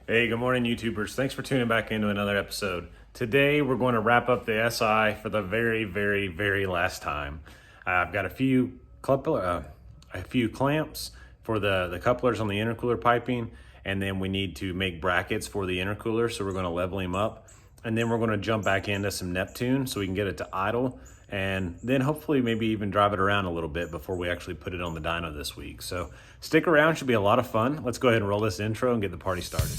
Hey, good morning, YouTubers. Thanks for tuning back into another episode. Today, we're going to wrap up the SI for the very last time. I've got a few clamps for the couplers on the intercooler piping, and then we need to make brackets for the intercooler, so we're going to level him up. And then we're going to jump back into some Neptune so we can get it to idle, and then hopefully maybe even drive it around a little bit before we actually put it on the dyno this week. So stick around, should be a lot of fun. Let's go ahead and roll this intro and get the party started.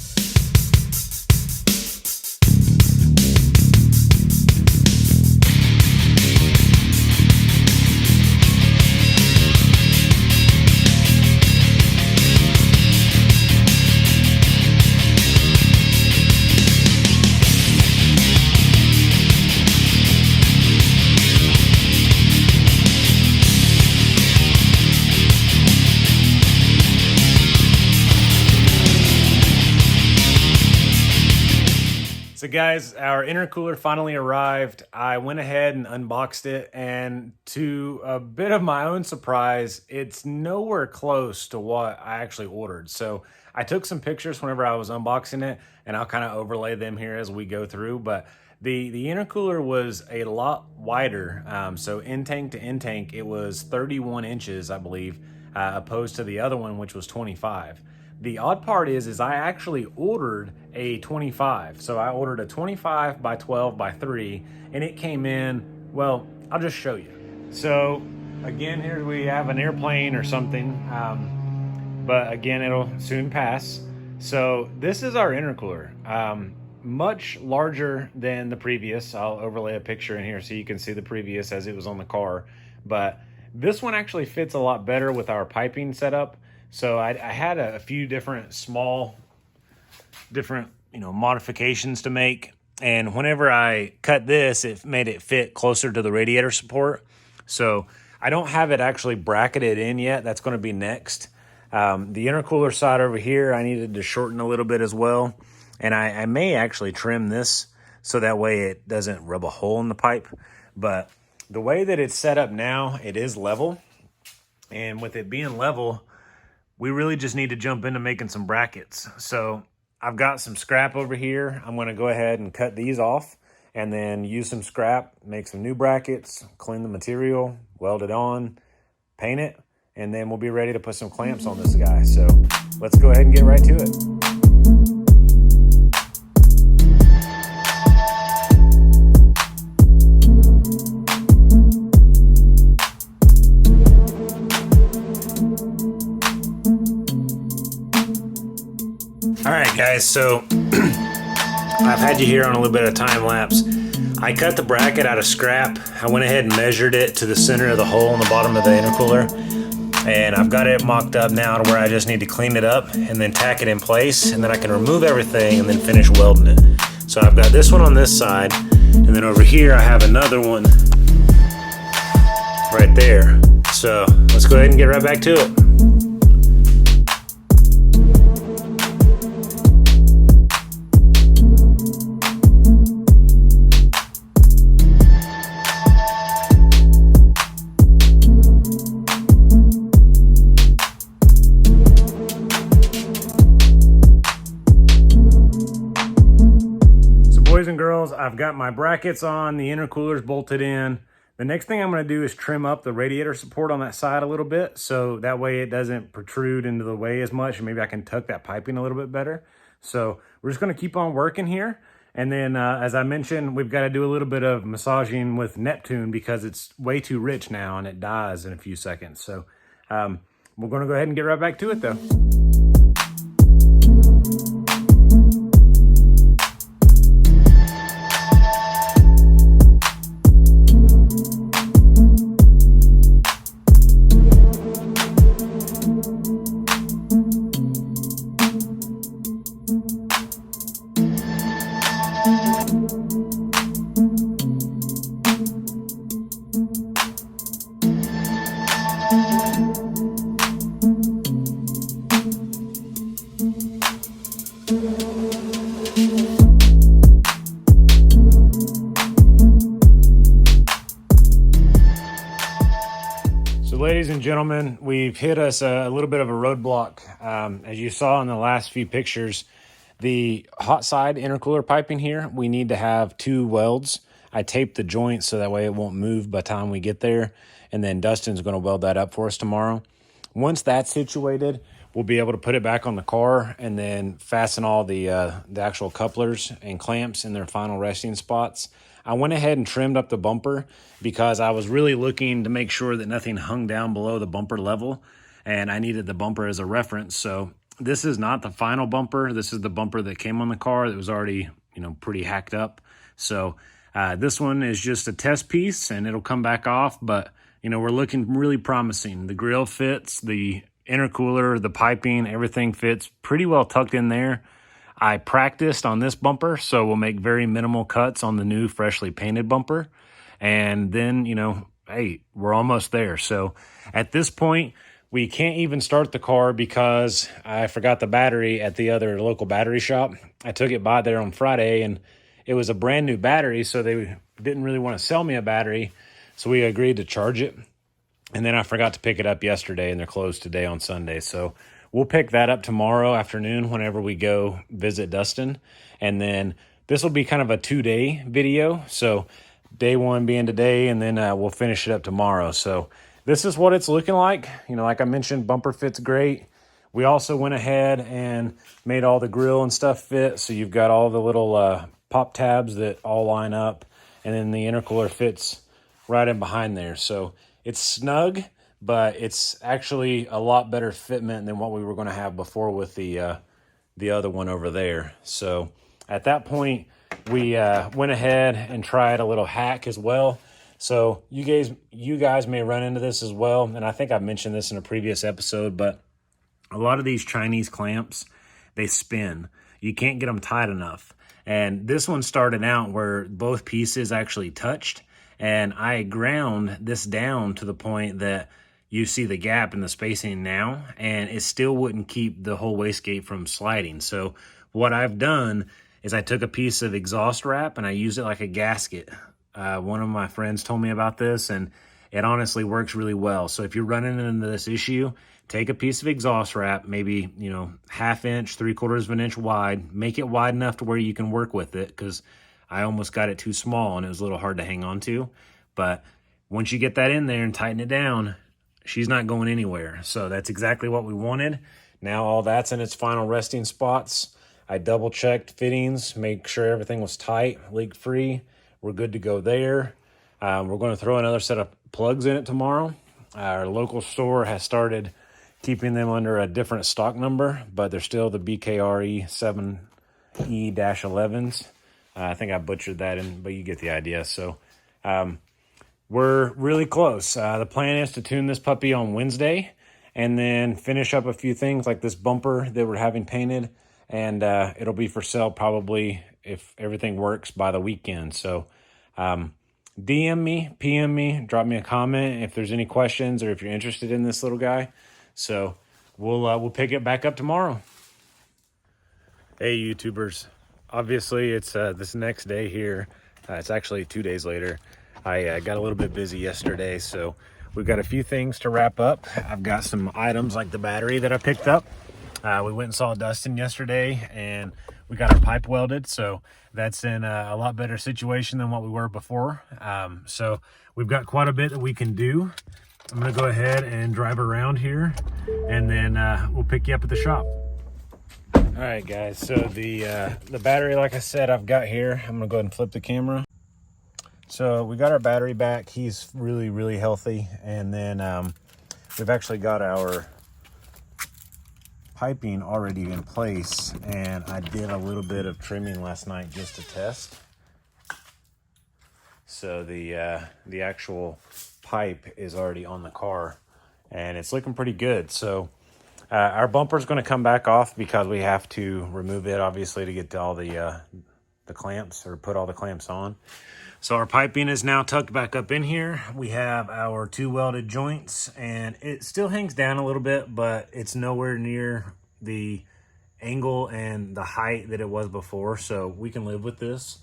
So guys, our intercooler finally arrived. I went ahead and unboxed it, and to a bit of my own surprise, it's nowhere close to what I actually ordered. So I took some pictures whenever I was unboxing it, and I'll kind of overlay them here as we go through. But the intercooler was a lot wider. So in-tank to in-tank, it was 31 inches, I believe, opposed to the other one, which was 25. The odd part is I actually ordered a 25. So I ordered a 25 by 12 by 3, and it came in, well, I'll just show you. So again, here we have an airplane or something, but again, it'll soon pass. So this is our intercooler, much larger than the previous. I'll overlay a picture in here so you can see the previous as it was on the car, but this one actually fits a lot better with our piping setup. So I had a few different modifications to make. And whenever I cut this, it made it fit closer to the radiator support. So I don't have it actually bracketed in yet. That's going to be next. The intercooler side over here, I needed to shorten a little bit as well. And I may actually trim this so that way it doesn't rub a hole in the pipe. But the way that it's set up now, it is level. And with it being level, we really just need to jump into making some brackets. So I've got some scrap over here. I'm going to go ahead and cut these off and then use some scrap, make some new brackets, clean the material, weld it on, paint it, and then we'll be ready to put some clamps on this guy. So let's go ahead and get right to it. All right, guys, so I've had you here on a little bit of time lapse. I cut the bracket out of scrap. I went ahead and measured it to the center of the hole in the bottom of the intercooler, and I've got it mocked up now to where I just need to clean it up and then tack it in place, and then I can remove everything and then finish welding it. So I've got this one on this side, and then over here I have another one right there. So let's go ahead and get right back to it. Boys and girls, I've got my brackets on, the intercooler's bolted in. The next thing I'm going to do is trim up the radiator support on that side a little bit, so that way it doesn't protrude into the way as much, and maybe I can tuck that piping a little bit better. So we're just going to keep on working here. And then, as I mentioned, we've got to do a little bit of massaging with Neptune because it's way too rich now and it dies in a few seconds. So we're going to go ahead and get right back to it though. Ladies and gentlemen, we've hit us a little bit of a roadblock. As you saw in the last few pictures, The hot side intercooler piping here, we need to have 2 welds. I taped the joints so that way it won't move by the time we get there. And then Dustin's going to weld that up for us tomorrow. Once that's situated, we'll be able to put it back on the car and then fasten all the actual couplers and clamps in their final resting spots. I went ahead and trimmed up the bumper because I was really looking to make sure that nothing hung down below the bumper level, and I needed the bumper as a reference. So this is not the final bumper. This is the bumper that came on the car that was already, pretty hacked up. So this one is just a test piece and it'll come back off, but we're looking really promising. The grill fits, the intercooler, the piping, everything fits pretty well tucked in there. I practiced on this bumper, so we'll make very minimal cuts on the new freshly painted bumper. And then, hey, we're almost there. So at this point, we can't even start the car because I forgot the battery at the other local battery shop. I took it by there on Friday, and it was a brand new battery, so they didn't really want to sell me a battery. So we agreed to charge it. And then I forgot to pick it up yesterday, and they're closed today on Sunday. So we'll pick that up tomorrow afternoon whenever we go visit Dustin. And then this will be kind of a 2-day video. So day 1 being today, and then we'll finish it up tomorrow. So this is what it's looking like. Like I mentioned, bumper fits great. We also went ahead and made all the grill and stuff fit. So you've got all the little pop tabs that all line up. And then the intercooler fits right in behind there. So it's snug, but it's actually a lot better fitment than what we were going to have before with the other one over there. So at that point, we went ahead and tried a little hack as well. So you guys may run into this as well, and I think I mentioned this in a previous episode, but a lot of these Chinese clamps, they spin. You can't get them tight enough. And this one started out where both pieces actually touched, and I ground this down to the point that you see the gap in the spacing now, and it still wouldn't keep the whole wastegate from sliding. So what I've done is I took a piece of exhaust wrap and I used it like a gasket. One of my friends told me about this, and it honestly works really well. So if you're running into this issue, take a piece of exhaust wrap, maybe, 1/2 inch, 3/4 of an inch wide, make it wide enough to where you can work with it, because I almost got it too small and it was a little hard to hang on to. But once you get that in there and tighten it down, she's not going anywhere. So that's exactly what we wanted. Now all that's in its final resting spots. I double checked fittings, make sure everything was tight, leak free. We're good to go there. We're going to throw another set of plugs in it tomorrow. Our local store has started keeping them under a different stock number, but they're still the BKRE 7E-11s. I think I butchered that in, but you get the idea. So we're really close. The plan is to tune this puppy on Wednesday and then finish up a few things like this bumper that we're having painted, and it'll be for sale probably, if everything works, by the weekend. So DM me, PM me, drop me a comment if there's any questions or if you're interested in this little guy. So we'll pick it back up tomorrow. Hey YouTubers, obviously it's this next day here. It's actually 2 days later. I got a little bit busy yesterday, so we've got a few things to wrap up. I've got some items like the battery that I picked up. We went and saw Dustin yesterday, and we got our pipe welded, so that's in a lot better situation than what we were before. So we've got quite a bit that we can do. I'm gonna go ahead and drive around here, and then we'll pick you up at the shop. All right, guys, so the battery, like I said, I've got here. I'm gonna go ahead and flip the camera. So we got our battery back. He's really, really healthy. And then we've actually got our piping already in place, and I did a little bit of trimming last night just to test. So the actual pipe is already on the car, and it's looking pretty good. So our bumper is going to come back off because we have to remove it, obviously, to get to all the clamps, or put all the clamps on. So our piping is now tucked back up in here. We have our 2 welded joints, and it still hangs down a little bit, but it's nowhere near the angle and the height that it was before, so we can live with this.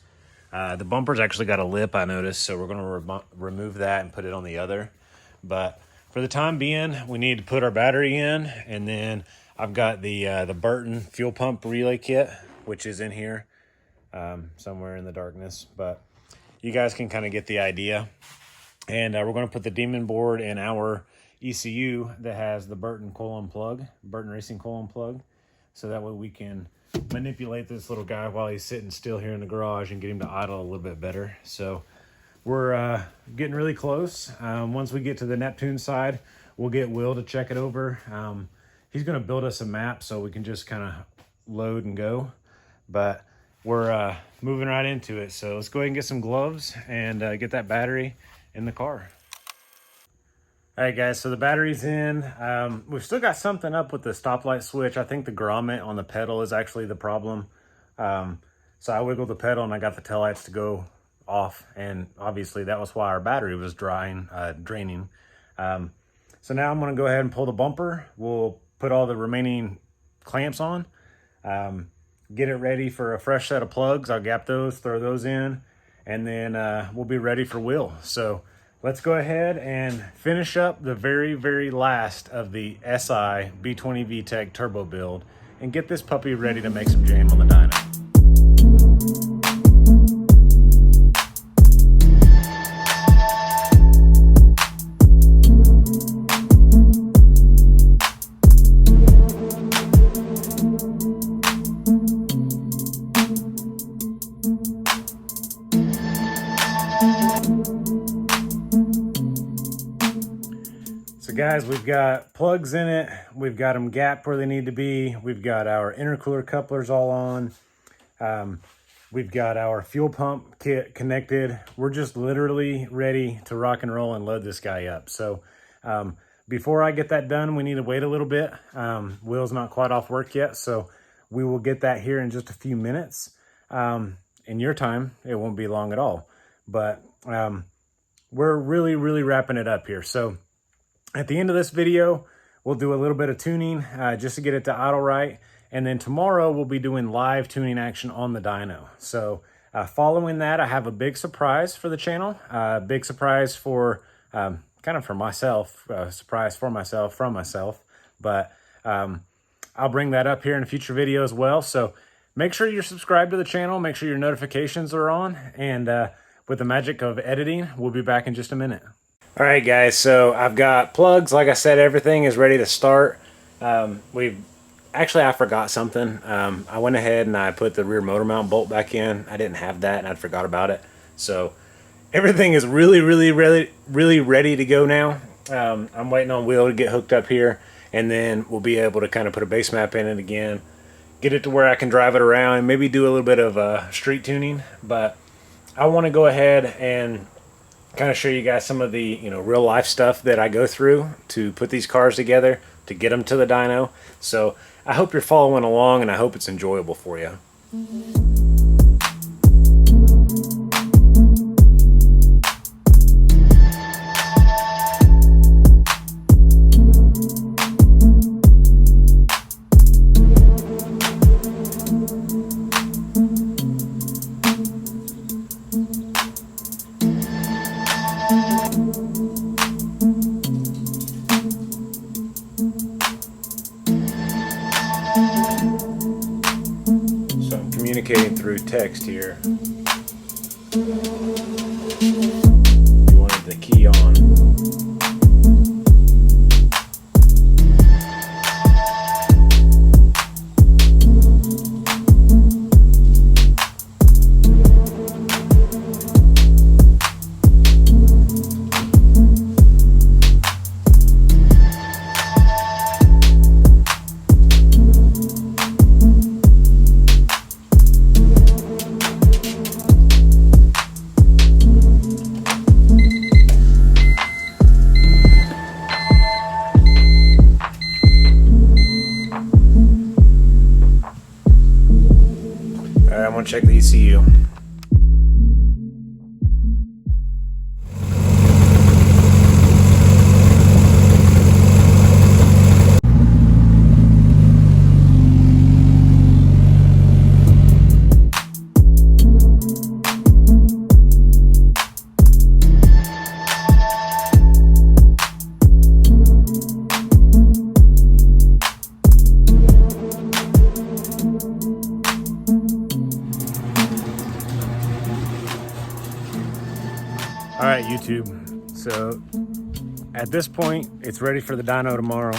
The bumper's actually got a lip, I noticed, so we're going to remove that and put it on the other. But for the time being, we need to put our battery in, and then I've got the Burton fuel pump relay kit which is in here somewhere in the darkness, but you guys can kind of get the idea. And we're going to put the Demon board in our ECU that has the Burton Racing coil plug, so that way we can manipulate this little guy while he's sitting still here in the garage and get him to idle a little bit better. So we're getting really close. Once we get to the Neptune side, we'll get Will to check it over. He's going to build us a map so we can just kind of load and go. But we're moving right into it. So let's go ahead and get some gloves and get that battery in the car. All right, guys, so the battery's in. We've still got something up with the stoplight switch. I think the grommet on the pedal is actually the problem. So I wiggled the pedal and I got the taillights to go off, and obviously that was why our battery was draining. So now I'm gonna go ahead and pull the bumper. We'll put all the remaining clamps on, get it ready for a fresh set of plugs. I'll gap those, throw those in, and then we'll be ready for Will. So let's go ahead and finish up the very, very last of the SI B20VTEC turbo build and get this puppy ready to make some jam on the dyno. Guys, we've got plugs in it. We've got them gapped where they need to be. We've got our intercooler couplers all on. We've got our fuel pump kit connected. We're just literally ready to rock and roll and load this guy up. So before I get that done, we need to wait a little bit. Will's not quite off work yet, so we will get that here in just a few minutes. In your time, it won't be long at all. But we're really, really wrapping it up here. So at the end of this video, we'll do a little bit of tuning just to get it to idle right. And then tomorrow we'll be doing live tuning action on the dyno. So following that, I have a big surprise for the channel. Big surprise for kind of for myself, surprise for myself from myself. But I'll bring that up here in a future video as well. So make sure you're subscribed to the channel. Make sure your notifications are on. And with the magic of editing, we'll be back in just a minute. All right, guys, so I've got plugs. Like I said, everything is ready to start. I forgot something. I went ahead and I put the rear motor mount bolt back in. I didn't have that and I forgot about it. So everything is really ready to go now. I'm waiting on Will to get hooked up here, and then we'll be able to kind of put a base map in it again, get it to where I can drive it around and maybe do a little bit of street tuning. But I want to go ahead and kind of show you guys some of the real life stuff that I go through to put these cars together to get them to the dyno. So I hope you're following along, and I hope it's enjoyable for you. Communicating through text here. You wanted the key on. Alright, I'm gonna check the ECU. All right, YouTube. So at this point, it's ready for the dyno tomorrow.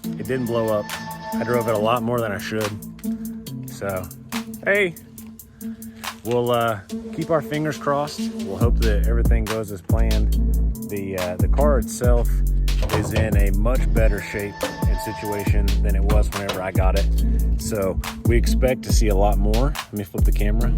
It didn't blow up. I drove it a lot more than I should. So, hey, we'll keep our fingers crossed. We'll hope that everything goes as planned. The car itself is in a much better shape and situation than it was whenever I got it. So we expect to see a lot more. Let me flip the camera.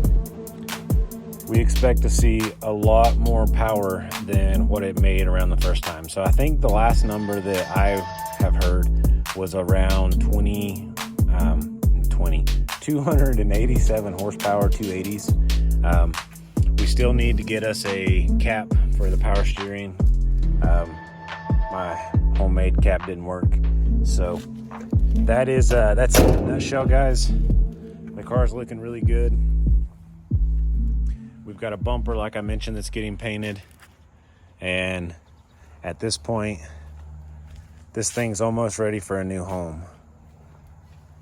We expect to see a lot more power than what it made around the first time. So I think the last number that I have heard was around 287 horsepower, 280s. We still need to get us a cap for the power steering. My homemade cap didn't work. So that's it in a nutshell, guys. The car's looking really good. We've got a bumper, like I mentioned, that's getting painted. And at this point, this thing's almost ready for a new home.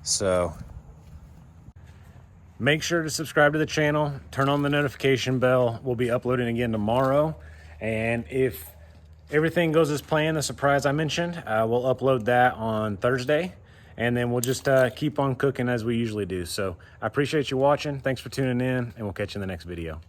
So make sure to subscribe to the channel, turn on the notification bell. We'll be uploading again tomorrow. And if everything goes as planned, the surprise I mentioned, we'll upload that on Thursday. And then we'll just keep on cooking as we usually do. So I appreciate you watching. Thanks for tuning in, and we'll catch you in the next video.